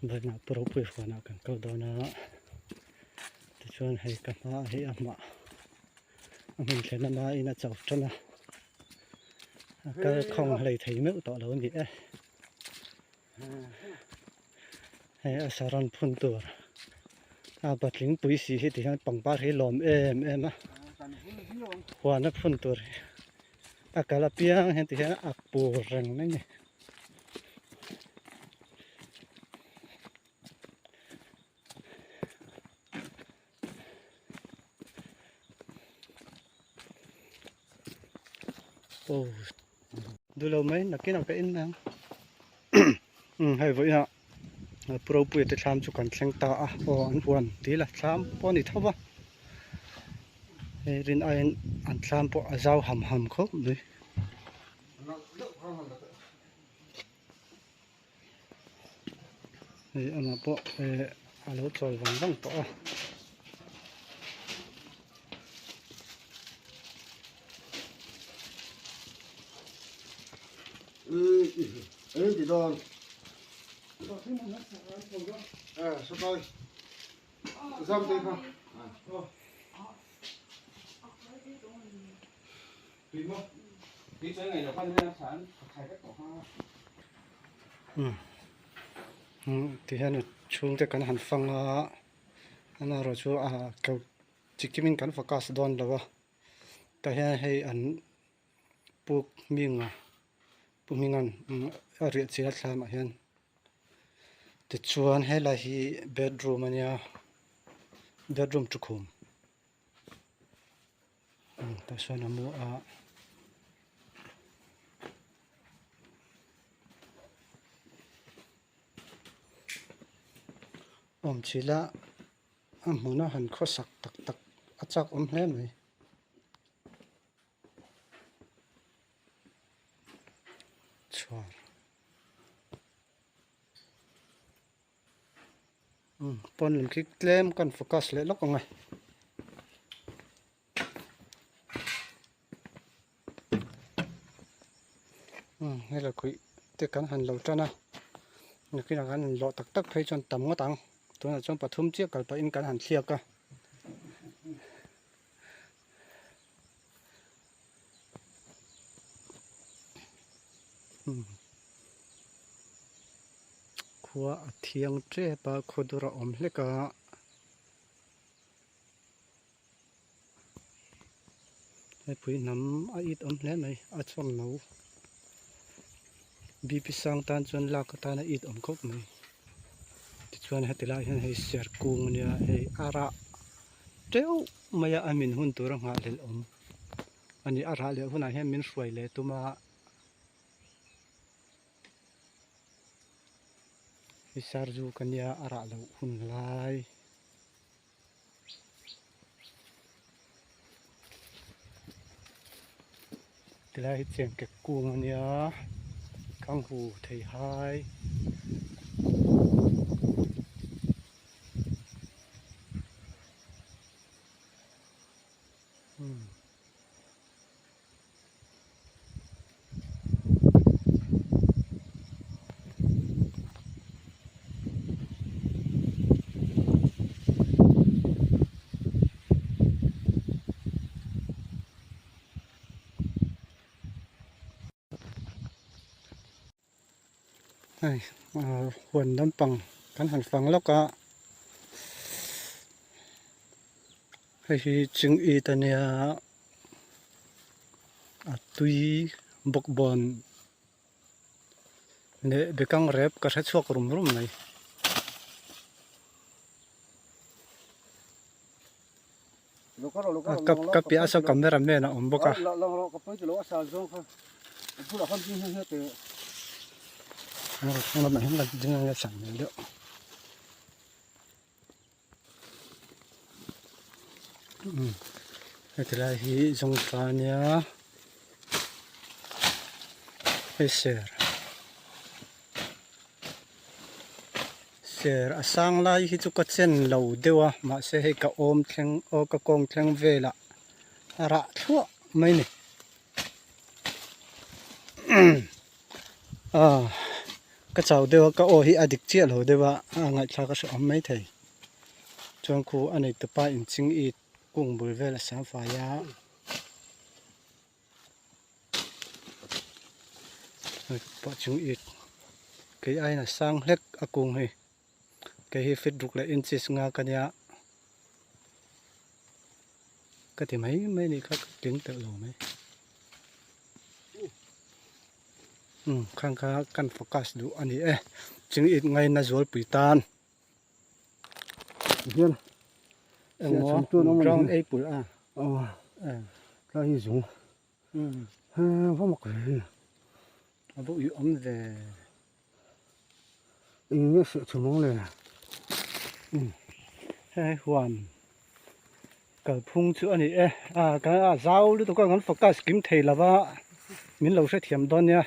bana pro pui fana kan kau dona ti chuan hei ka ma hei ama amin thlena ma ina chau tana ka khong hlei thei meu to lo ni hei asaran phun tur batling pui si hi ti han pangpar hi lom em a huana phun tur akala piang hen ti han akpur rang ni oh du lo mai na kin ka in nang hai voi ha pro pui te tham chu kan thleng ta a o an huan ti la tham po ni thawa he rin an tham po azau ham khop ni he ana po alo chol wang to a đi đâu? Sao coi? Dâm đi không? Đi không? Đi chơi ngày là phân ra sáng khai các tổ ha. Thì hắn chung te kan han fang ana ro chu kau chikimin kan focus don lawa ta hei an puk minga pumingan ari chira thlama hian ti chuan hela hi bedroom ania bedroom chukhum ta sana mu chila amuna han khosak tak achak hle mai chwar pon lim ki klem kan focus le lok ngai hela khui te kan han lo tana nakina kan lo tak phei chon tam nga tang tuna chon pathum che kalpa in kan han thliak ka khuwa thiang tre pa khodura om hleka hei pui nam a it om hle mai a chong no bp sang tan chon la ka ta na it om khop mai ti chuan hetila hian hei ser kung nia hei ara teu maya amin hun tur nga lel om ani ara le huna hian min hruai le tuma isarju kania ara lo hun lai tilai cheng ke kung ania kang hu thei hai huan lampang kan han fang loka hei hi chung i tania tui bokbon ne bekang rep ka thachok rum nei ka pi asa camera mena om boka lo ka poi lo sa zo kha pu la kham jing he te nó mà không là dừng sẵn được cái là hi dùng pha nhá cái ser asang lai hi chu ka chen lo dewa ma se he ka om thleng o ka kong thleng vela ra thua mai ni ก็เจ้าเดียวก็โอฮิอดิกเจียโหเดียวว่าไงชาก็สอมไม่ไทยจวนคูอันนี้ตะปาอินจิงอีกุ้งบริเวณสังฟายาปะจิงอีcái ai là sang lek a cung hi cái hi fit ruk la inches nga kanya cái thì mấy này các tiếng tự lồ mấy khang khá căn focus đủ anh ấy chính ít ngay na rồi bị tan Hiền. em Sẽ mua sống tôi nó mà brown hiền. apple à Cái gì dùng. Có một cái. à vụ yếu ấm về Ý nghĩa sự chủ mong này. hai hoàn cái phung chữ anh ấy cái dao lúc tôi có ngắn focus kiếm thầy là vợ mình lâu sẽ thiểm đón nha